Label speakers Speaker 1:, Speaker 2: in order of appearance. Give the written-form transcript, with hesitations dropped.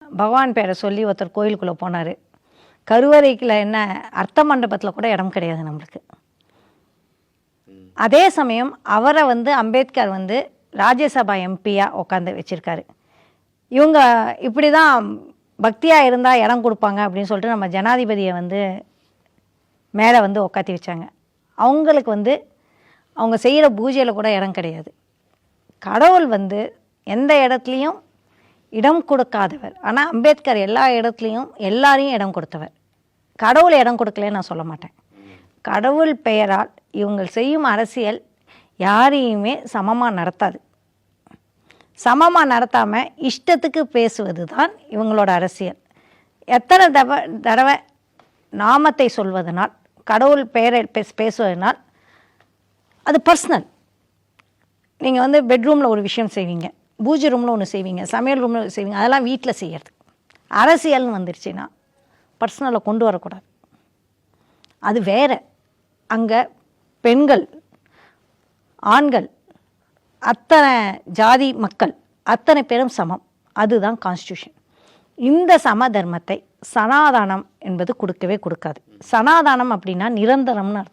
Speaker 1: பகவான் பேரை சொல்லி ஒருத்தர் கோயிலுக்குள்ளே போனார். கருவறைக்குள்ள என்ன அர்த்த மண்டபத்தில் கூட இடம் கிடையாது நம்மளுக்கு. அதே சமயம் அவரை அம்பேத்கர் ராஜ்யசபா எம்பியாக உட்காந்து வச்சுருக்காரு. இவங்க இப்படி தான் பக்தியாக இருந்தால் இடம் கொடுப்பாங்க அப்படின்னு சொல்லிட்டு நம்ம ஜனாதிபதியை மேலே உட்காத்தி வச்சாங்க. அவங்களுக்கு அவங்க செய்கிற பூஜையில் கூட இடம் கிடையாது. கடவுள் எந்த இடத்துலையும் இடம் கொடுக்காதவர். ஆனால் அம்பேத்கர் எல்லா இடத்துலையும் எல்லாரையும் இடம் கொடுத்தவர். கடவுள் இடம் கொடுக்கலன்னு நான் சொல்ல மாட்டேன். கடவுள் பெயரால் இவங்க செய்யும் அரசியல் யாரையுமே சமமாக நடத்தாது. சமமாக நடத்தாமல் இஷ்டத்துக்கு பேசுவது தான் இவங்களோட அரசியல். எத்தனை தடவை நாமத்தை சொல்வதனால், கடவுள் பெயரை பேசுவதனால் அது பர்சனல். நீங்கள் பெட்ரூமில் ஒரு விஷயம் செய்வீங்க, பூஜை ரூமில் ஒன்று செய்வீங்க, சமையல் ரூமில் செய்வீங்க, அதெல்லாம் வீட்டில் செய்கிறது. அரசியல்னு வந்துருச்சுன்னா பர்சனலை கொண்டு வரக்கூடாது. அது வேறு. அங்கே பெண்கள், ஆண்கள், அத்தனை ஜாதி மக்கள் அத்தனை பேரும் சமம். அதுதான் கான்ஸ்டியூஷன். இந்த சம தர்மத்தை சனாதானம் என்பது கொடுக்கவே கொடுக்காது. சனாதானம் அப்படின்னா நிரந்தரம்னு அர்த்தம்.